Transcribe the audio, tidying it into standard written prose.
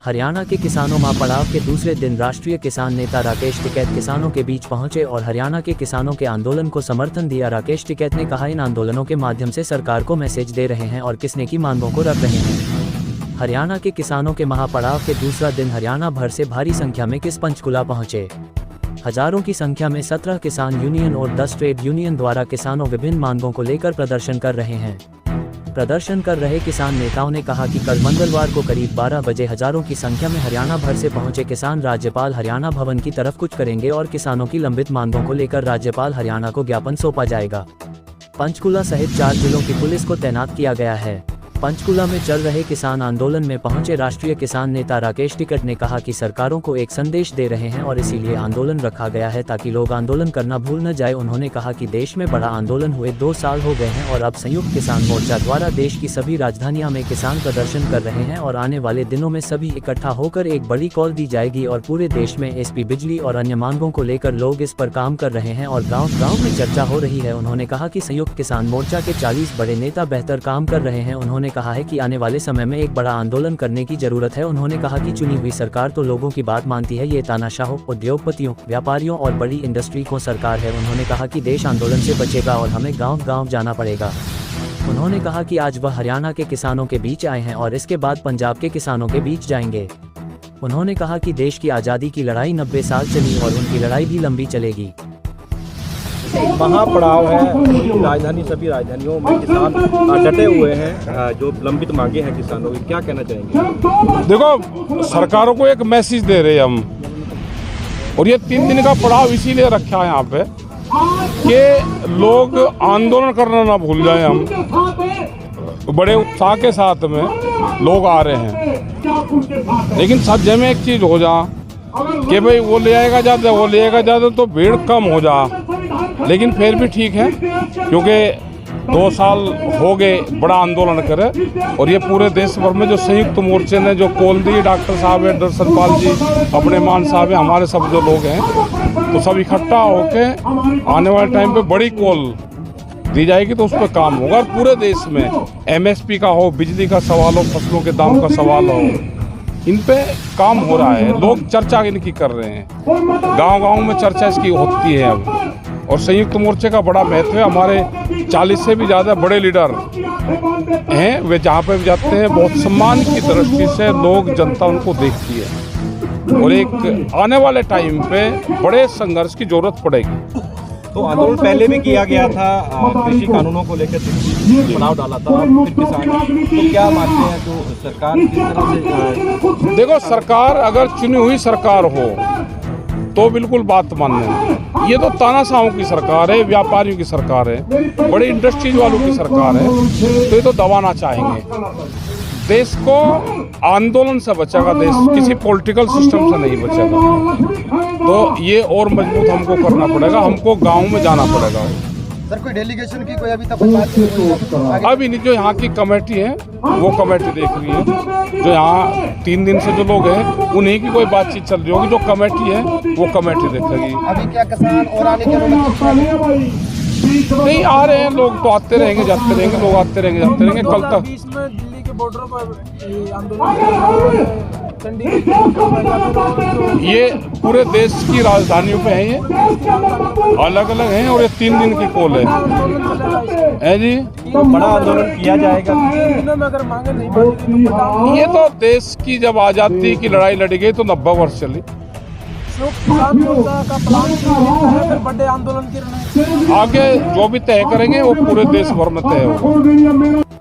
हरियाणा के किसानों महापड़ाव के दूसरे दिन राष्ट्रीय किसान नेता राकेश टिकैत किसानों के बीच पहुंचे और हरियाणा के किसानों के आंदोलन को समर्थन दिया। राकेश टिकैत ने कहा, इन आंदोलनों के माध्यम से सरकार को मैसेज दे रहे हैं और किसने की मांगों को रख रहे हैं। हरियाणा के किसानों के महापड़ाव के दूसरा दिन हरियाणा भर से भारी संख्या में किस पंचकुला पहुंचे। हजारों की संख्या में 17 किसान यूनियन और 10 ट्रेड यूनियन द्वारा किसानों विभिन्न मांगों को लेकर प्रदर्शन कर रहे हैं। प्रदर्शन कर रहे किसान नेताओं ने कहा कि कल मंगलवार को करीब 12 बजे हजारों की संख्या में हरियाणा भर से पहुंचे किसान राज्यपाल हरियाणा भवन की तरफ कुछ करेंगे और किसानों की लंबित मांगों को लेकर राज्यपाल हरियाणा को ज्ञापन सौंपा जाएगा। पंचकुला सहित 4 जिलों की पुलिस को तैनात किया गया है। पंचकुला में चल रहे किसान आंदोलन में पहुंचे राष्ट्रीय किसान नेता राकेश टिकैत ने कहा कि सरकारों को एक संदेश दे रहे हैं और इसीलिए आंदोलन रखा गया है ताकि लोग आंदोलन करना भूल न जाए। उन्होंने कहा कि देश में बड़ा आंदोलन हुए 2 साल हो गए हैं और अब संयुक्त किसान मोर्चा द्वारा देश की सभी राजधानियों में किसान प्रदर्शन कर रहे हैं और आने वाले दिनों में सभी इकट्ठा होकर एक बड़ी कॉल दी जाएगी और पूरे देश में एसपी बिजली और अन्य मांगों को लेकर लोग इस पर काम कर रहे हैं और गाँव में चर्चा हो रही है। उन्होंने कहा कि संयुक्त किसान मोर्चा के 40 बड़े नेता बेहतर काम कर रहे हैं। उन्होंने कहा है कि आने वाले समय में एक बड़ा आंदोलन करने की जरूरत है। उन्होंने कहा कि चुनी हुई सरकार तो लोगों की बात मानती है, ये तानाशाहों, उद्योगपतियों, व्यापारियों और बड़ी इंडस्ट्री को सरकार है। उन्होंने कहा कि देश आंदोलन से बचेगा और हमें गांव जाना पड़ेगा। उन्होंने कहा कि आज वह हरियाणा के किसानों के बीच आए हैं और इसके बाद पंजाब के किसानों के बीच जाएंगे। उन्होंने कहा कि देश की आज़ादी की लड़ाई 90 साल चली और उनकी लड़ाई भी लंबी चलेगी। महापड़ाव है, राजधानी सभी राजधानियों में किसान डटे हुए हैं। जो लंबित मांगे हैं किसानों की, क्या कहना चाहेंगे? देखो, सरकारों को एक मैसेज दे रहे हैं हम, और ये 3 दिन का पड़ाव इसीलिए रखा है यहाँ पे कि लोग आंदोलन करना ना भूल जाए। हम बड़े उत्साह के साथ में लोग आ रहे हैं, लेकिन सज्जे में एक चीज हो जा कि भाई वो ले आएगा ज़्यादा तो भीड़ कम हो जा। लेकिन फिर भी ठीक है, क्योंकि 2 साल हो गए बड़ा आंदोलन करे और ये पूरे देश भर में जो संयुक्त मोर्चे ने जो कॉल दी, डॉक्टर साहब है, दर्शनपाल जी, अपने मान साहब है, हमारे सब जो लोग हैं, तो सब इकट्ठा होके आने वाले टाइम पे बड़ी कॉल दी जाएगी तो उस पर काम होगा। और पूरे देश में MSP का हो, बिजली का सवाल हो, फसलों के दाम का सवाल हो, इन पे काम हो रहा है। लोग चर्चा इनकी कर रहे हैं, गांव में चर्चा इसकी होती है अब। और संयुक्त मोर्चे का बड़ा महत्व है। हमारे 40 से भी ज़्यादा बड़े लीडर हैं, वे जहाँ पे भी जाते हैं बहुत सम्मान की दृष्टि से लोग, जनता उनको देखती है और एक आने वाले टाइम पे बड़े संघर्ष की जरूरत पड़ेगी। तो आंदोलन पहले भी किया गया था, कृषि कानूनों को लेकर पड़ाव डाला था, फिर किसान, तो क्या मानते हैं जो सरकार किस तरह से? देखो, सरकार अगर चुनी हुई सरकार हो तो बिल्कुल बात मानने। ये तो तानाशाहों की सरकार है, व्यापारियों की सरकार है, बड़ी इंडस्ट्रीज वालों की सरकार है, तो ये तो दबाना चाहेंगे। देश को आंदोलन से बचेगा, देश किसी पॉलिटिकल सिस्टम से नहीं बचेगा। तो ये और मजबूत हमको करना पड़ेगा, हमको गांव में जाना पड़ेगा। सर, कोई डेलीगेशन की कोई अभी तक बात? अभी नहीं, जो यहाँ की कमेटी है वो कमेटी देख रही है। जो यहाँ 3 दिन से जो लोग हैं उन्हीं की कोई बातचीत चल रही होगी, जो कमेटी है वो कमेटी देखेगी। अभी क्या किसान और आने के नहीं आ रहे हैं लोग, तो आते रहेंगे जाते रहेंगे, लोग आते रहेंगे जाते रहेंगे। कल तक दिल्ली के बॉर्डर पर आंदोलन, ये पूरे देश की राजधानियों पे है, ये अलग अलग हैं और ये 3 दिन की कॉल है जी। तो बड़ा आंदोलन किया जाएगा। अगर मांगे नहीं मानेगी, ये तो देश की जब आज़ादी की लड़ाई लड़ी गई तो 90 वर्ष चली। किसान मोर्चा का प्लान फिर बड़े आंदोलन की आगे जो भी तय करेंगे वो पूरे देश भर में तय होगा।